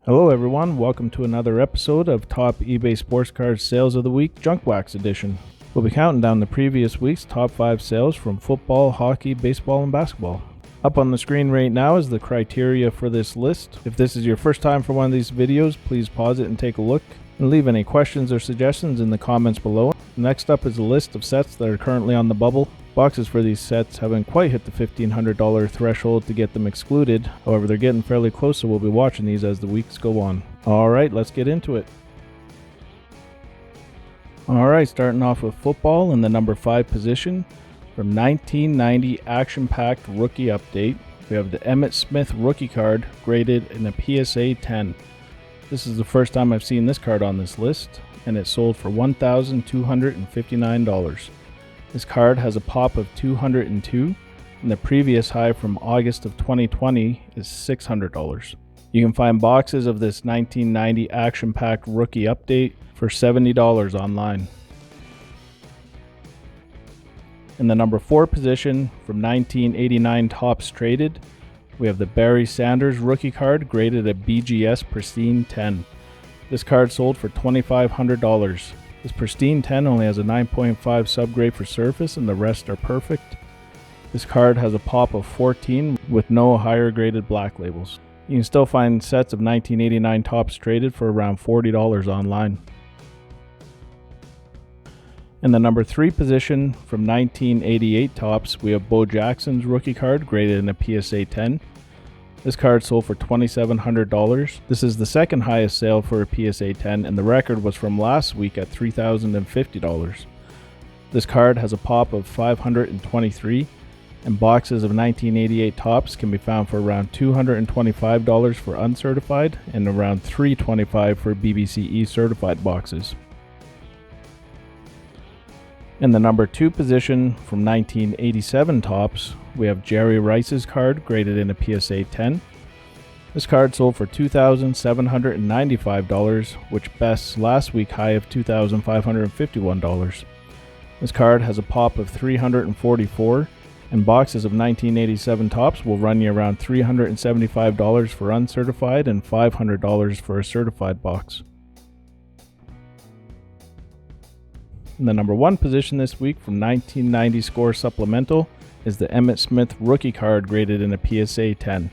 Hello everyone, welcome to another episode of Top eBay Sports Cards Sales of the Week Junk Wax Edition. We'll be counting down the previous week's top 5 sales from football, hockey, baseball, and basketball. Up on the screen right now is the criteria for this list. If this is your first time for one of these videos, please pause it and take a look, and leave any questions or suggestions in the comments below. Next up is a list of sets that are currently on the bubble. Boxes for these sets haven't quite hit the $1,500 threshold to get them excluded. However, they're getting fairly close, so we'll be watching these as the weeks go on. Alright, let's get into it. Alright, starting off with football in the number 5 position. From 1990 action-packed rookie update, we have the Emmitt Smith rookie card graded in a PSA 10. This is the first time I've seen this card on this list, and it sold for $1,259. This card has a pop of 202, and the previous high from August of 2020 is $600. You can find boxes of this 1990 action-packed rookie update for $70 online. In the number 4 position, from 1989 Topps Traded, we have the Barry Sanders rookie card graded a BGS Pristine 10. This card sold for $2,500. This Pristine 10 only has a 9.5 subgrade for surface and the rest are perfect. This card has a pop of 14 with no higher graded black labels. You can still find sets of 1989 Topps Traded for around $40 online. In the number 3 position, from 1988 Topps, we have Bo Jackson's rookie card graded in a PSA 10. This card sold for $2,700. This is the second highest sale for a PSA 10, and the record was from last week at $3,050. This card has a pop of 523, and boxes of 1988 Topps can be found for around $225 for uncertified and around $325 for BBCE certified boxes. In the number 2 position, from 1987 Topps, we have Jerry Rice's card graded in a PSA 10. This card sold for $2,795, which bests last week's high of $2,551. This card has a pop of 344, and boxes of 1987 Topps will run you around $375 for uncertified and $500 for a certified box. In the number 1 position this week, from 1990 Score Supplemental, is the Emmitt Smith rookie card graded in a PSA 10.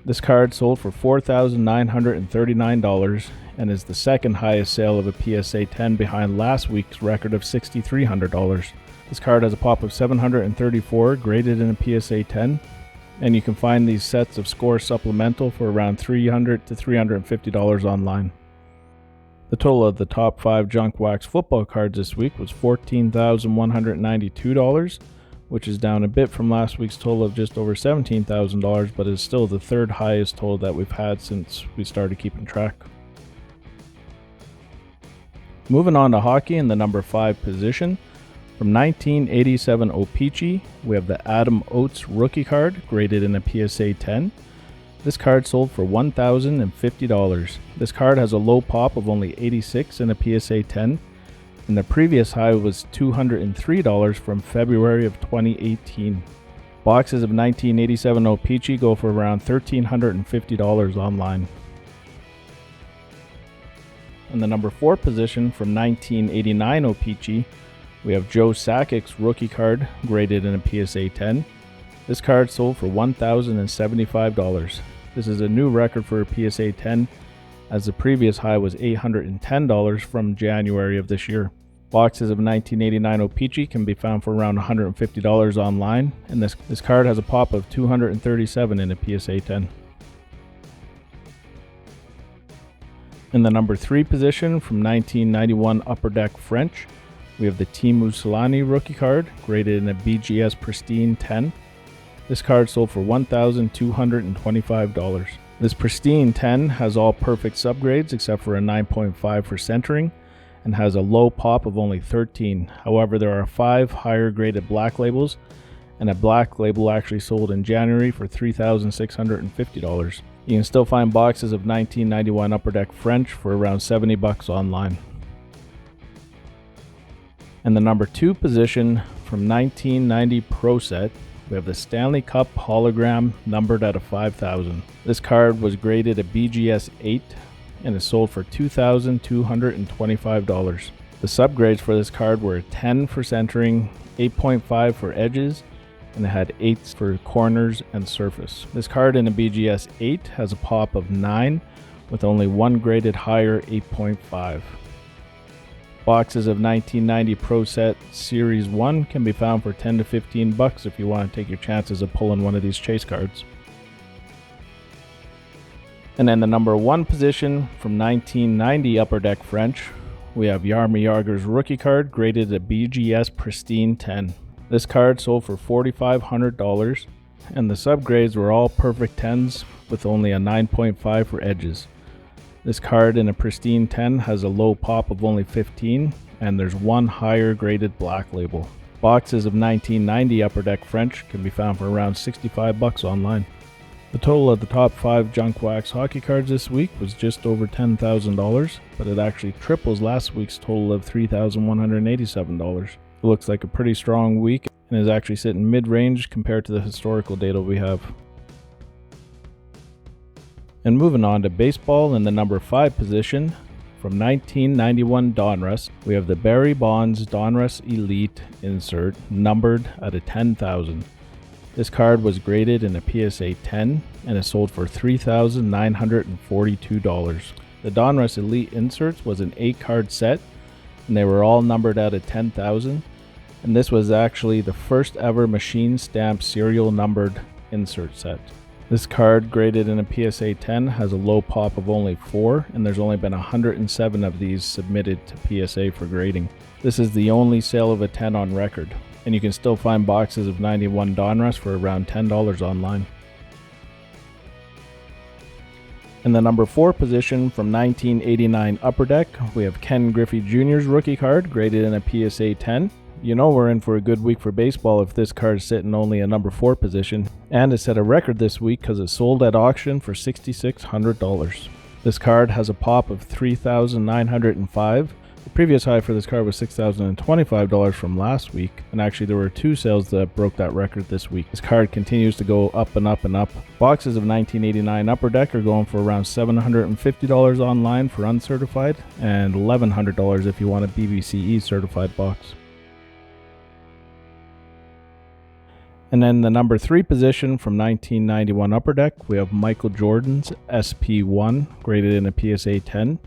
This card sold for $4,939 and is the second highest sale of a PSA 10 behind last week's record of $6,300. This card has a pop of 734 graded in a PSA 10, and you can find these sets of Score Supplemental for around $300 to $350 online. The total of the top 5 junk wax football cards this week was $14,192, which is down a bit from last week's total of just over $17,000, but is still the third highest total that we've had since we started keeping track. Moving on to hockey in the number 5 position, from 1987 O-Pee-Chee, we have the Adam Oates rookie card graded in a PSA 10. This card sold for $1,050. This card has a low pop of only 86 in a PSA 10, and the previous high was $203 from February of 2018. Boxes of 1987 O-Pee-Chee go for around $1,350 online. In the number 4 position, from 1989 O-Pee-Chee, we have Joe Sakic's rookie card graded in a PSA 10. This card sold for $1,075. This is a new record for a PSA 10, as the previous high was $810 from January of this year. Boxes of 1989 O-Pee-Chee can be found for around $150 online, and this card has a pop of 237 in a PSA 10. In the number 3 position, from 1991 Upper Deck French, we have the Teemu Selanne rookie card graded in a BGS Pristine 10. This card sold for $1,225. This Pristine 10 has all perfect subgrades except for a 9.5 for centering and has a low pop of only 13. However, there are 5 higher graded black labels, and a black label actually sold in January for $3,650. You can still find boxes of 1991 Upper Deck French for around $70 online. In the number 2 position, from 1990 Pro Set, we have the Stanley Cup hologram numbered out of 5,000. This card was graded a BGS 8 and is sold for $2,225. The subgrades for this card were a 10 for centering, 8.5 for edges, and it had 8s for corners and surface. This card in a BGS 8 has a pop of 9 with only one graded higher, 8.5. Boxes of 1990 Pro Set Series 1 can be found for $10 to $15 if you want to take your chances of pulling one of these chase cards. And then the number 1 position from 1990 Upper Deck French, we have Jaromir Jagr's rookie card graded a BGS Pristine 10. This card sold for $4,500, and the subgrades were all perfect 10s with only a 9.5 for edges. This card in a Pristine 10 has a low pop of only 15, and there's one higher graded black label. Boxes of 1990 Upper Deck French can be found for around $65 online. The total of the top 5 junk wax hockey cards this week was just over $10,000, but it actually triples last week's total of $3,187. It looks like a pretty strong week and is actually sitting mid-range compared to the historical data we have. And moving on to baseball in the number 5 position, from 1991 Donruss, we have the Barry Bonds Donruss Elite insert numbered at a 10,000. This card was graded in a PSA 10 and is sold for $3,942. The Donruss Elite inserts was an 8-card set, and they were all numbered out of 10,000, and this was actually the first ever machine stamped serial numbered insert set. This card graded in a PSA 10 has a low pop of only 4, and there's only been 107 of these submitted to PSA for grading. This is the only sale of a 10 on record, and you can still find boxes of 91 Donruss for around $10 online. In the number 4 position from 1989 Upper Deck, we have Ken Griffey Jr.'s rookie card graded in a PSA 10. You know we're in for a good week for baseball if this card's sitting only a number 4 position, and it set a record this week because it sold at auction for $6,600. This card has a pop of $3,905. The previous high for this card was $6,025 from last week, and actually there were 2 sales that broke that record this week. This card continues to go up and up and up. Boxes of 1989 Upper Deck are going for around $750 online for uncertified, and $1,100 if you want a BBCE certified box. And then the number 3 position from 1991 Upper Deck, we have Michael Jordan's SP1 graded in a PSA 10.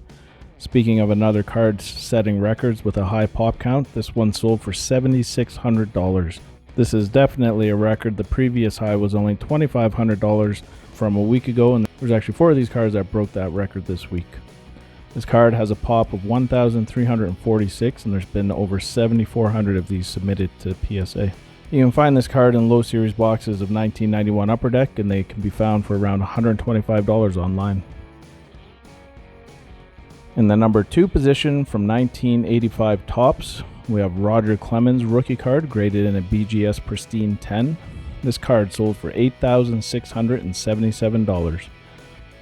Speaking of another card setting records with a high pop count, this one sold for $7,600. This is definitely a record. The previous high was only $2,500 from a week ago, and there's actually 4 of these cards that broke that record this week. This card has a pop of 1,346, and there's been over 7,400 of these submitted to PSA. You can find this card in low series boxes of 1991 Upper Deck, and they can be found for around $125 online. In the number 2 position from 1985 Topps, we have Roger Clemens rookie card graded in a BGS Pristine 10. This card sold for $8,677.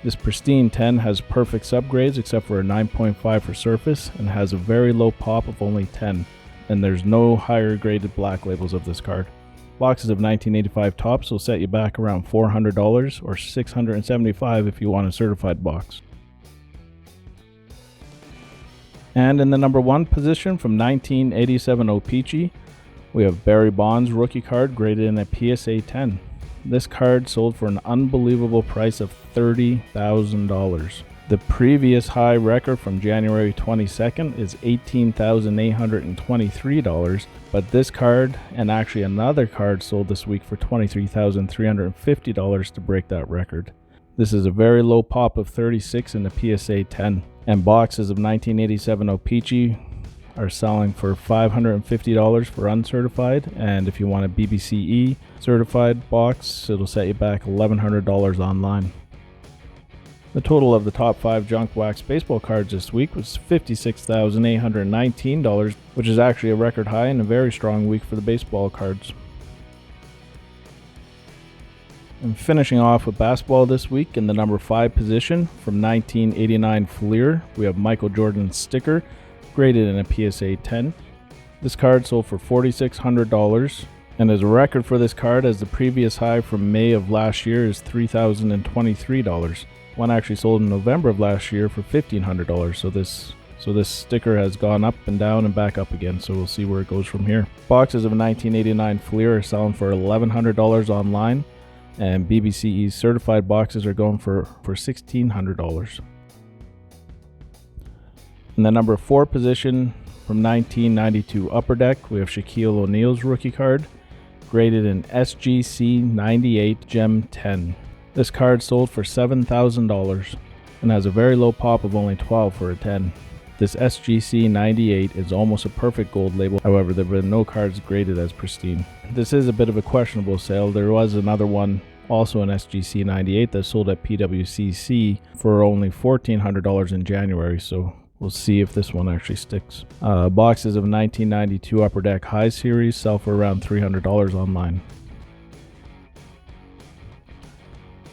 This Pristine 10 has perfect subgrades except for a 9.5 for surface and has a very low pop of only 10. And there's no higher graded black labels of this card. Boxes of 1985 Topps will set you back around $400 or $675 if you want a certified box. And in the number 1 position from 1987 O-Pee-Chee, we have Barry Bonds rookie card graded in a PSA 10. This card sold for an unbelievable price of $30,000. The previous high record from January 22nd is $18,823, but this card and actually another card sold this week for $23,350 to break that record. This is a very low pop of 36 in the PSA 10, and boxes of 1987 O-Pee-Chee are selling for $550 for uncertified, and if you want a BBCE certified box, it'll set you back $1,100 online. The total of the top 5 junk wax baseball cards this week was $56,819, which is actually a record high and a very strong week for the baseball cards. And finishing off with basketball this week in the number 5 position from 1989 Fleer, we have Michael Jordan's sticker graded in a PSA 10. This card sold for $4,600, And as a record for this card, as the previous high from May of last year is $3,023. One actually sold in November of last year for $1,500. So this sticker has gone up and down and back up again, so we'll see where it goes from here. Boxes of 1989 Fleer are selling for $1,100 online, and BBCE certified boxes are going for $1,600. In the number 4 position from 1992 Upper Deck, we have Shaquille O'Neal's rookie card, graded in SGC 98 Gem 10. This card sold for $7,000 and has a very low pop of only 12 for a 10. This SGC 98 is almost a perfect gold label, however there have been no cards graded as pristine. This is a bit of a questionable sale. There was another one, also an SGC 98, that sold at PWCC for only $1,400 in January, so we'll see if this one actually sticks. Boxes of 1992 Upper Deck High Series sell for around $300 online.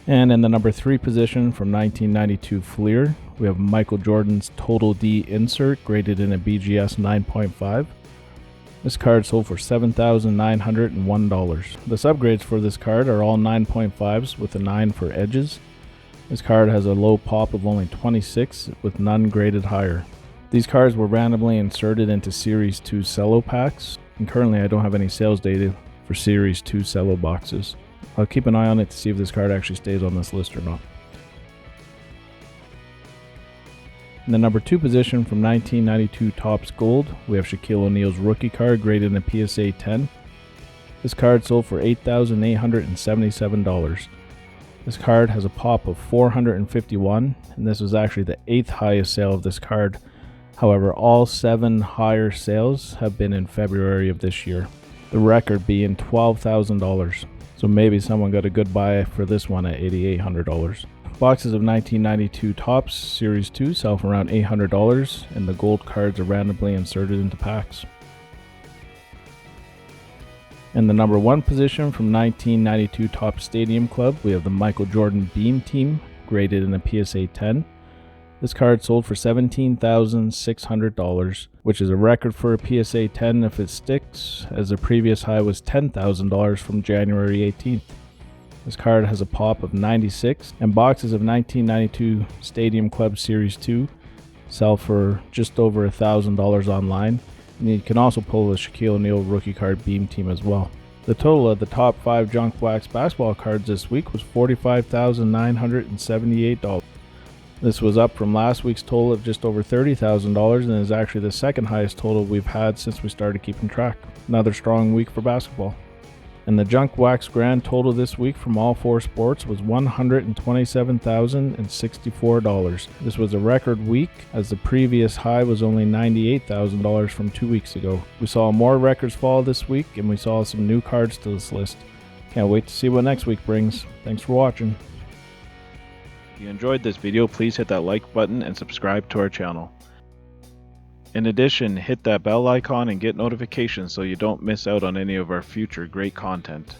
And in the number 3 position from 1992 Fleer, we have Michael Jordan's Total D insert graded in a BGS 9.5. This card sold for $7,901. The subgrades for this card are all 9.5s with a 9 for edges. This card has a low pop of only 26 with none graded higher. These cards were randomly inserted into Series 2 cello packs, and currently I don't have any sales data for Series 2 cello boxes. I'll keep an eye on it to see if this card actually stays on this list or not. In the number 2 position from 1992 Topps Gold, we have Shaquille O'Neal's rookie card graded in a PSA 10. This card sold for $8,877. This card has a pop of 451, and this was actually the 8th highest sale of this card. However, all 7 higher sales have been in February of this year, the record being $12,000. So maybe someone got a good buy for this one at $8,800. Boxes of 1992 Topps Series 2 sell for around $800, and the gold cards are randomly inserted into packs. In the number 1 position from 1992 Topps Stadium Club, we have the Michael Jordan Beam Team, graded in a PSA 10. This card sold for $17,600, which is a record for a PSA 10 if it sticks, as the previous high was $10,000 from January 18th. This card has a pop of 96, and boxes of 1992 Stadium Club Series 2 sell for just over $1,000 online, and you can also pull the Shaquille O'Neal rookie card Beam Team as well. The total of the top 5 junk wax basketball cards this week was $45,978. This was up from last week's total of just over $30,000 and is actually the second highest total we've had since we started keeping track. Another strong week for basketball. And the junk wax grand total this week from all 4 sports was $127,064. This was a record week, as the previous high was only $98,000 from 2 weeks ago. We saw more records fall this week, and we saw some new cards to this list. Can't wait to see what next week brings. Thanks for watching. If you enjoyed this video, please hit that like button and subscribe to our channel. In addition, hit that bell icon and get notifications so you don't miss out on any of our future great content.